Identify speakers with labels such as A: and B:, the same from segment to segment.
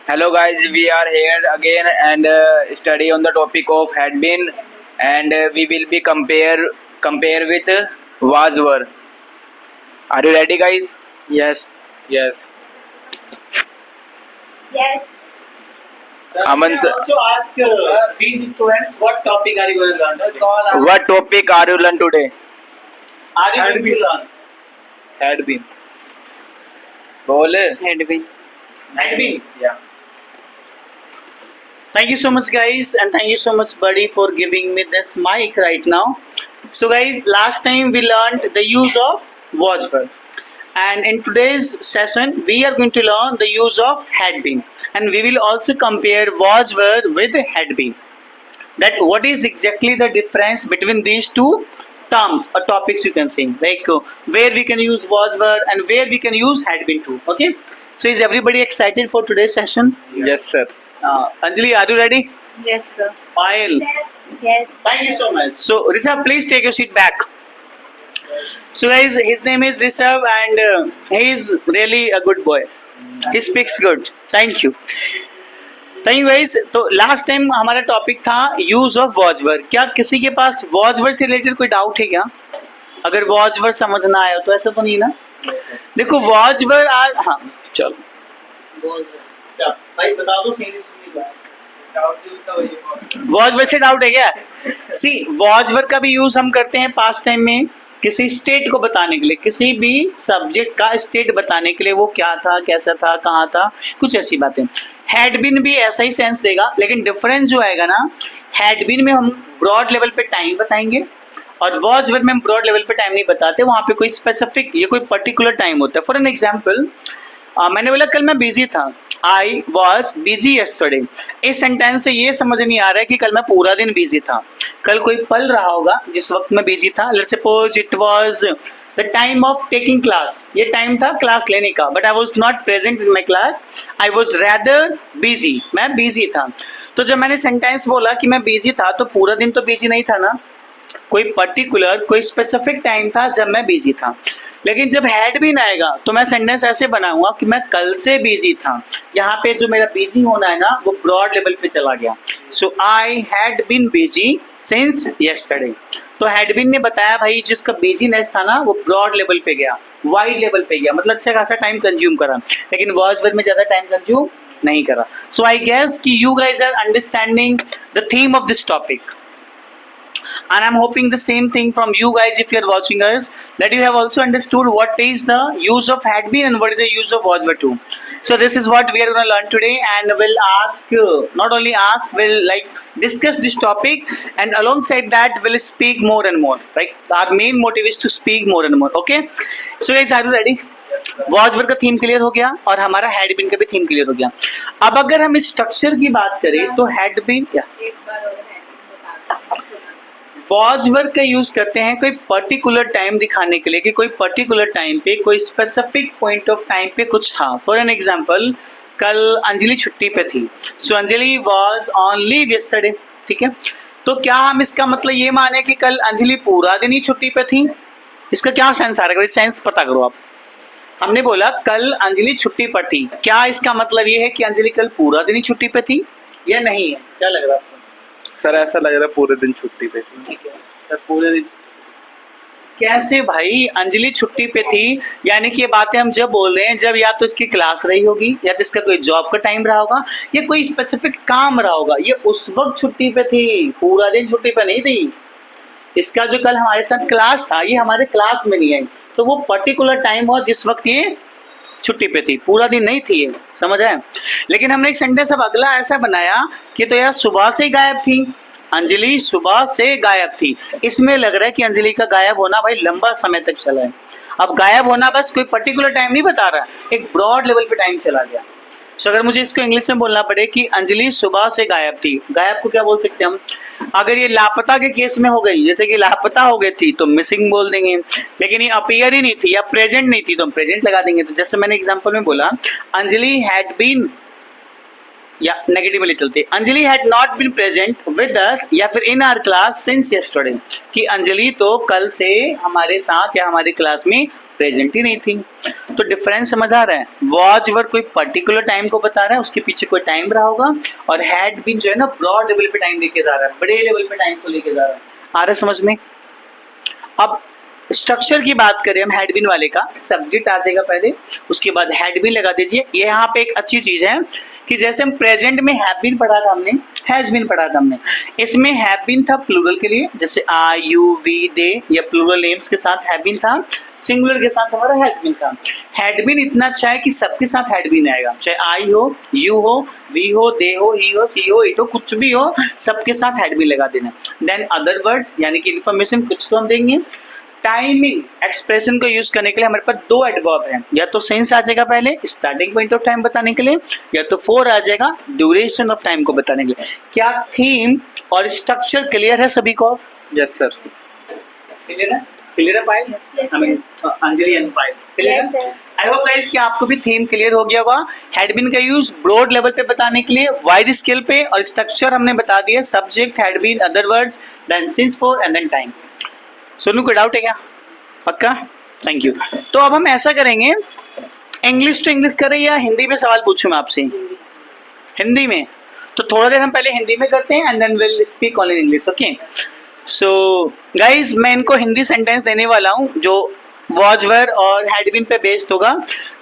A: Hello guys, we are here again and study on the topic of had been, and we will be compare with was were. Are you ready, guys?
B: Yes.
A: Yes.
C: Yes.
A: Aman
B: I
A: sir,
B: also ask these students what topic are you going to learn today?
A: what topic are you learn today?
B: Are you going to learn?
A: Had been. बोल.
B: Had been.
A: Yeah.
B: Thank you so much, guys, and thank you so much, buddy, for giving me this mic right now. So, guys, last time we learned the use of was verb, and in today's session we are going to learn the use of had been, and we will also compare was verb with had been. That what is exactly the difference between these two terms or topics, you can say, like where we can use was verb and where we can use had been too. Okay, so is everybody excited for today's session?
A: Yes, sir.
B: Anjali, are you ready?
C: Yes, sir.
B: Payal,
C: Yes.
B: thank you so much. So Rishabh, please take your seat back. So guys, his name is Rishabh and he is really a good boy. He speaks good. Thank you. Thank you guys. तो last time हमारा topic था use of was word. क्या किसी के पास was word से related कोई doubt है क्या? अगर वॉज वर्ड समझ ना आया तो ऐसा तो नहीं ना. देखो वॉज वर्ड आज हाँ चलो भाई बता दो सही वॉज वर्ड से डाउट है क्या? सी वॉज वर्ड का भी यूज हम करते हैं पास्ट टाइम में किसी स्टेट को बताने के लिए, किसी भी सब्जेक्ट का स्टेट बताने के लिए, वो क्या था, कैसा था, कहाँ था, कुछ ऐसी बातें. हैड बीन भी ऐसा ही सेंस देगा, लेकिन डिफरेंस जो आएगा ना, हैड बीन में हम ब्रॉड लेवल पे टाइम बताएंगे और वॉज वर्ड में हम ब्रॉड लेवल पे टाइम नहीं बताते. वहाँ पे कोई स्पेसिफिक या कोई पर्टिकुलर टाइम होता है. फॉर एन एग्जाम्पल मैंने बोला कल मैं बिजी था, आई वॉज बिजी यस्टरडे. इस सेंटेंस से ये समझ नहीं आ रहा है कि कल मैं पूरा दिन बिजी था. कल कोई पल रहा होगा जिस वक्त मैं बिजी था. Let's suppose it was the time of taking class. ये टाइम था क्लास लेने का, but I was not present in my class. I was rather busy. मैं बिजी था. तो जब मैंने सेंटेंस बोला कि मैं बिजी था, तो पूरा दिन तो बिजी नहीं था ना. कोई पर्टिकुलर कोई स्पेसिफिक टाइम था जब मैं बिजी था. लेकिन जब हैड बीन आएगा तो मैं सेंटेंस ऐसे बनाऊंगा कि मैं कल से बिजी था. यहाँ पे जो मेरा बिजी होना है ना, वो ब्रॉड लेवल पे चला गया. So I had been busy since yesterday. तो हैड बीन ने बताया भाई जिसका बिजीनेस था ना, वो ब्रॉड लेवल पे गया, वाइड लेवल पे गया, मतलब अच्छा खासा टाइम कंज्यूम करा. लेकिन वॉज वर्ड में ज्यादा टाइम कंज्यूम नहीं करा. सो आई गेस कि you guys are understanding the theme of this topic. And I'm hoping the same thing from you guys if you're watching us, that you have also understood what is the use of had been and what is the use of was were too. So this is what we are going to learn today, and we'll ask, not only ask, we'll like discuss this topic, and alongside that we'll speak more and more. Right? Our main motive is to speak more and more. Okay? So guys, are you ready? Was word का theme clear हो गया और हमारा had been का भी theme clear हो गया. अब अगर हम इस स्ट्रक्चर की बात करें तो हैड बीन क्या वॉज वर्ड का यूज करते हैं कोई पर्टिकुलर टाइम दिखाने के लिए कि कोई पर्टिकुलर टाइम पे कोई स्पेसिफिक पॉइंट ऑफ टाइम पे कुछ था. फॉर एन एग्जांपल कल अंजलि छुट्टी पे थी. So Anjali was on leave yesterday. ठीक है, तो क्या हम इसका मतलब ये माने कि कल अंजलि पूरा दिन ही छुट्टी पे थी? इसका क्या सेंस आ रहा है? सेंस पता करो आप. हमने बोला कल अंजलि छुट्टी पर थी, क्या इसका मतलब ये है कि अंजलि कल पूरा दिन ही छुट्टी पे थी या नहीं है? क्या लग रहा है आपको?
A: सर ऐसा लग रहा है पूरे दिन छुट्टी पे थी.
B: ठीक है सर, पूरे दिन कैसे भाई? अंजलि छुट्टी पे थी, यानी कि ये बातें हम जब बोल रहे हैं जब या तो इसकी क्लास रही होगी, या तो इसका कोई जॉब का टाइम रहा होगा, या कोई स्पेसिफिक काम रहा होगा. ये उस वक्त छुट्टी पे थी, पूरा दिन छुट्टी पे नहीं थी. इसका जो कल हमारे साथ क्लास था, ये हमारे क्लास में नहीं आई, तो वो पर्टिकुलर टाइम हुआ जिस वक्त ये छुट्टी पे थी, पूरा दिन नहीं थी. ये समझ आए? लेकिन हमने एक सेंटेंस अब अगला ऐसा बनाया कि तो यार सुबह से गायब थी, अंजलि सुबह से गायब थी. इसमें लग रहा है कि अंजलि का गायब होना भाई लंबा समय तक चला है. अब गायब होना बस कोई पर्टिकुलर टाइम नहीं बता रहा, एक ब्रॉड लेवल पे टाइम चला गया. सो अगर मुझे इसको इंग्लिश में बोलना पड़े कि अंजलि सुबह से गायब थी, गायब को क्या बोल सकते हैं हम? अगर ये लापता के केस में हो गई, जैसे कि लापता हो गई थी, तो मिसिंग बोल देंगे. लेकिन ये अपीयर ही नहीं थी या प्रेजेंट नहीं थी, तो हम प्रेजेंट लगा देंगे. तो जैसे मैंने एग्जांपल में बोला अंजलि हैड बीन, या नेगेटिवली चलते, Anjali had not been present with us या फिर in our class since yesterday, कि अंजलि तो कल से हमारे साथ या हमारी क्लास में प्रेजेंट ही नहीं थी। तो डिफरेंस समझ आ रहा है? वॉज वर्ब कोई पर्टिकुलर टाइम को बता रहा है, उसके पीछे कोई टाइम रहा होगा, और हैड बीन जो है ना ब्रॉड लेवल पे टाइम लेके जा रहा है, बड़े लेवल पे टाइम को लेके जा रहा है। आ रहा है समझ में? अब स्ट्रक्चर की बात करें हम हैड बीन वाले का, सब्जेक्ट आ जाएगा पहले, उसके बाद हैड बीन लगा दीजिए। ये यहाँ पे एक अच्छी चीज है कि जैसे हम प्रेजेंट में हैव बीन पढ़ा था हमने, हैज बीन पढ़ा था हमने, इसमें हैव बीन था प्लूरल के लिए, जैसे आई यू वी दे, या प्लूरल नेम्स के साथ हैव बीन था, सिंगुलर के साथ हमारा हैज बीन था। हैड बीन इतना अच्छा है कि सबके साथ हैड बीन आएगा, चाहे आई हो, यू हो, वी हो, दे हो, ही हो, सी हो, इट हो, कुछ भी हो, सबके साथ हैड बीन लगा देना। देन अदर वर्ड्स यानी कि इन्फॉर्मेशन कुछ तो हम देंगे। टाइमिंग एक्सप्रेशन को यूज करने के लिए हमारे पास दो एडवर्ब हैं, या तो सेंस आ जाएगा पहले स्टार्टिंग पॉइंट ऑफ टाइम बताने के लिए, या तो फोर आ जाएगा ड्यूरेशन ऑफ टाइम को बताने के लिए। क्या थीम और स्ट्रक्चर क्लियर है सभी को?
A: Yes sir.
B: क्लियर है? क्लियर है Payal? I mean Anjali and Payal clear है? आई होप गाइस कि आपको भी थीम क्लियर हो गया होगा। हैड बीन का यूज ब्रॉड लेवल पे बताने के लिए, वाइड स्केल पे, और स्ट्रक्चर हमने बता दिया, subject, had been, other words, then since, for and then time. Sonu कोई डाउट है क्या? पक्का? Thank you. तो अब हम ऐसा करेंगे, इंग्लिश टू इंग्लिश करें या हिंदी में सवाल पूछूं मैं आपसे? हिंदी में। तो थोड़ा देर हम पहले हिंदी में करते हैं and then will speak on in English. Okay, so guys मैं इनको हिंदी सेंटेंस देने वाला हूँ जो वॉज वर और हैड बीन पे बेस्ड होगा।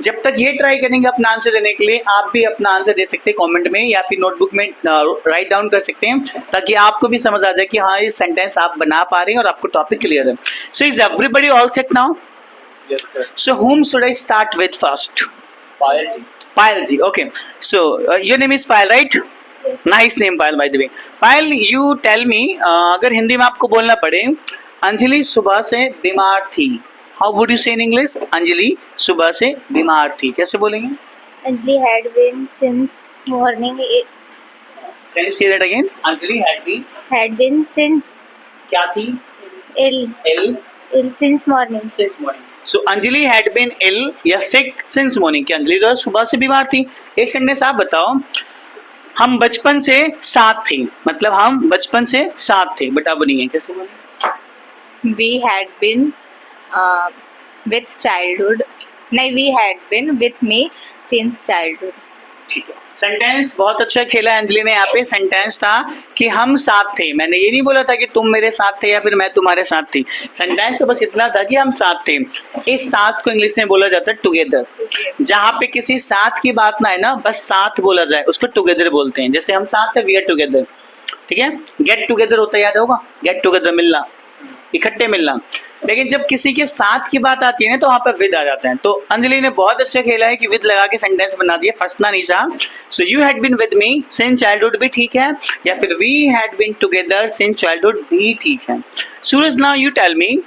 B: जब तक ये ट्राई करेंगे अपना आंसर देने के लिए, आप भी अपना आंसर दे सकते हैं कमेंट में, या फिर नोटबुक में राइट डाउन कर सकते हैं, ताकि आपको भी समझ आ जाए कि हाँ ये सेंटेंस आप बना पा रहे हैं और आपको टॉपिक क्लियर है। So is everybody all set now?
A: Yes sir.
B: So whom should I start with first?
A: Payal ji.
B: Payal ji. Okay. So your name is Payal, right?
C: Yes.
B: Nice name, Payal, by the way. Payal, you tell me, अगर हिंदी में आपको बोलना पड़े, अंजलि सुबह से बीमार थी, how would you से इन इंग्लिश? अंजलि सुबह से बीमार थी, कैसे बोलेंगे?
C: Anjali had been since morning.
B: Can you say that again? Anjali
C: Had been since
B: क्या थी?
C: ill since morning.
B: Since morning. So Anjali had been ill या sick since morning, कि अंजलि तो सुबह से बीमार थी। एक सेंटेंस आप बताओ, हम बचपन से साथ थे, मतलब हम बचपन से साथ थे बट अब नहीं है, कैसे बोलेंगे?
C: We had been with childhood. No, we had been with me since childhood.
B: ठीक है, सेंटेंस बहुत अच्छा खेला है अंजलि ने। यहाँ पे सेंटेंस था कि हम साथ थे, मैंने ये नहीं बोला था कि तुम मेरे साथ थे या फिर मैं तुम्हारे साथ थी। सेंटेंस तो बस इतना था कि हम साथ थे। इस साथ को इंग्लिश में बोला जाता है टुगेदर। जहाँ पे किसी साथ की बात ना है ना, बस साथ बोला जाए, उसको टुगेदर बोलते हैं। जैसे हम साथ है, वी आर टुगेदर, ठीक है। गेट टुगेदर होता है, याद होगा, गेट टुगेदर मिलना, इकट्ठे मिलना। लेकिन जब किसी के साथ की बात आती है ना, तो वहां पर विद आ जाता है। तो अंजलि ने बहुत अच्छा खेला है कि विद लगा के सेंटेंस बना दिया, फंसना नहीं चाहा। So you had been with me since childhood भी ठीक है, या फिर we had been together since childhood भी ठीक है। Suraj, now you tell me,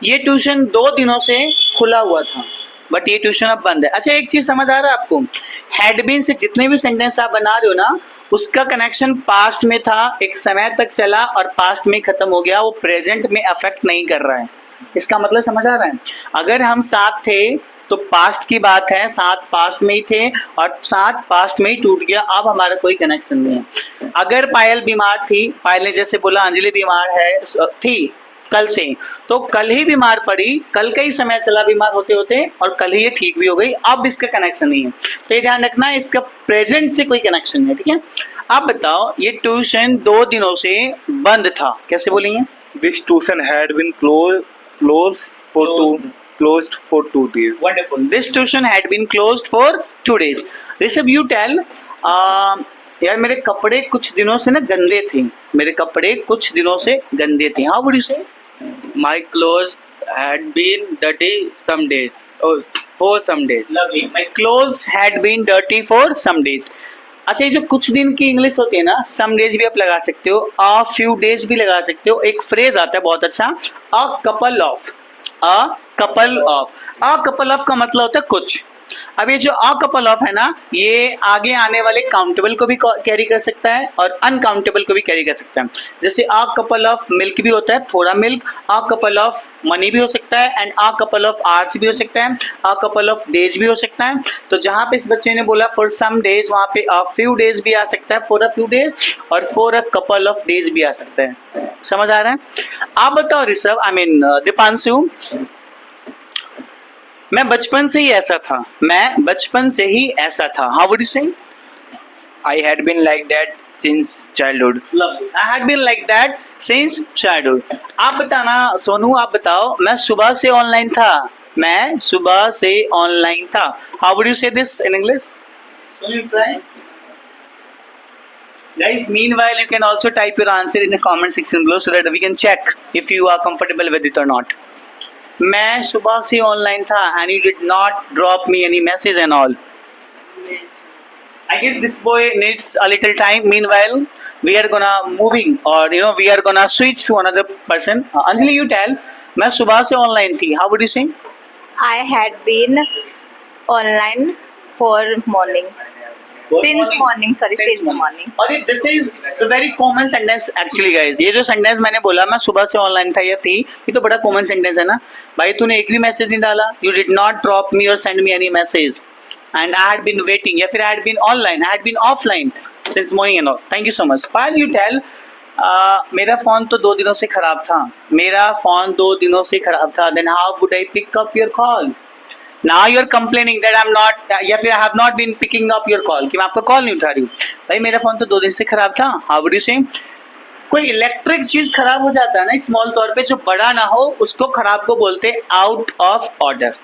B: ये ट्यूशन 2 दिनों से खुला हुआ था बट ये ट्यूशन अब बंद है। अच्छा, एक चीज समझ आ रहा है आपको? हैड बीन से जितने भी सेंटेंस आप बना रहे हो ना, उसका कनेक्शन पास्ट में था, एक समय तक चला और पास्ट में खत्म हो गया, वो प्रेजेंट में अफेक्ट नहीं कर रहा है। इसका मतलब समझ आ रहा है? अगर हम साथ थे तो पास्ट की बात है, साथ पास्ट में ही थे और साथ पास्ट में ही टूट गया, अब हमारा कोई कनेक्शन नहीं है। अगर पायल बीमार थी, पायल ने जैसे बोला अंजलि बीमार है थी कल से, तो कल ही बीमार पड़ी, कल का ही समय चला बीमार होते होते और कल ही ये ठीक भी हो गई, अब इसका कनेक्शन नहीं है। तो ये ध्यान रखना है, इसका प्रेजेंट से कोई कनेक्शन नहीं है, ठीक है। आप बताओ, ये ट्यूशन 2 दिनों से बंद था, कैसे बोलेंगे?
D: This tuition had been closed for 2 days.
B: Wonderful. This tuition had been closed for 2 days. Rishabh, you tell. यार मेरे कपड़े कुछ दिनों से ना गंदे थे, मेरे कपड़े कुछ दिनों से गंदे थे, हाउ वुड यू से?
A: My clothes had been dirty some days. Oh, for some days.
B: Lovely. My clothes had been dirty for some days. अच्छा, ये जो कुछ दिन की इंग्लिश होती है ना, सम डेज भी आप लगा सकते हो, अ फ्यू डेज भी लगा सकते हो। एक फ्रेज आता है बहुत अच्छा, a couple of. A couple of, a couple of का मतलब होता है कुछ। अब ये जो अ कपल ऑफ है ना, ये आगे आने वाले काउंटेबल को भी कैरी कर सकता है और अनकाउंटेबल को भी कैरी कर सकता है। जैसे अ कपल ऑफ मिल्क भी होता है, थोड़ा milk, a couple of money भी हो सकता है, and a couple of hours भी हो सकता है, अ कपल ऑफ डेज भी हो सकता है। तो जहाँ पे इस बच्चे ने बोला फॉर सम डेज, वहाँ पे अ फ्यू डेज भी आ सकता है, फॉर अ फ्यू डेज, और for a couple of days भी आ सकता है। समझ आ रहा है? आप बताओ ऋषभ, आई मीन दीपांशु, मैं बचपन से ही ऐसा था, मैं बचपन से ही ऐसा था. हाउ वुड यू से?
A: I had been like that since childhood.
B: I had been like that since childhood. आप बताना सोनू, आप बताओ. मैं सुबह से ऑनलाइन था, मैं सुबह से ऑनलाइन था. How would you say this in English? Soonu, try. Guys, meanwhile you can also type your answer in the comment section below so that we can check if you are comfortable with it or not. मैं सुबह से online था and you did not drop me any message and all. I guess this boy needs a little time. Meanwhile, we are gonna moving or we are gonna switch to another person. Anjali, you tell. मैं सुबह से online थी. How would you say?
C: I had been online for morning. Since morning, sorry, since morning.
B: और this is the very common sentence actually, guys. ये जो sentence मैंने बोला, मैं सुबह से ऑनलाइन था या थी, ये तो बड़ा common sentence है ना. भाई तूने एक भी मैसेज नहीं डाला. You did not drop me or send me any message. And I had been waiting. या फिर I had been online, I had been offline since morning and all. Thank you so much. While you tell, मेरा phone तो 2 दिनों से खराब था. मेरा phone 2 दिनों से खराब था. Then how would I pick up your call? Now you're complaining that I'm not, या फिर I have not been picking up your call, कि मैं आपका कॉल नहीं उठा रही हूँ. भाई मेरा फोन तो 2 दिन से खराब था. How would you say? कोई इलेक्ट्रिक चीज खराब हो जाता है ना स्मॉल तौर पे, जो बड़ा ना हो, उसको खराब को बोलते हैं आउट ऑफ ऑर्डर.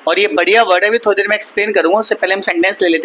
B: और ये बढ़िया वर्ड है, भी थोड़ी देर में एक्सप्लेन करूंगा. उससे पहले हम सेंटेंस ले लेते हैं.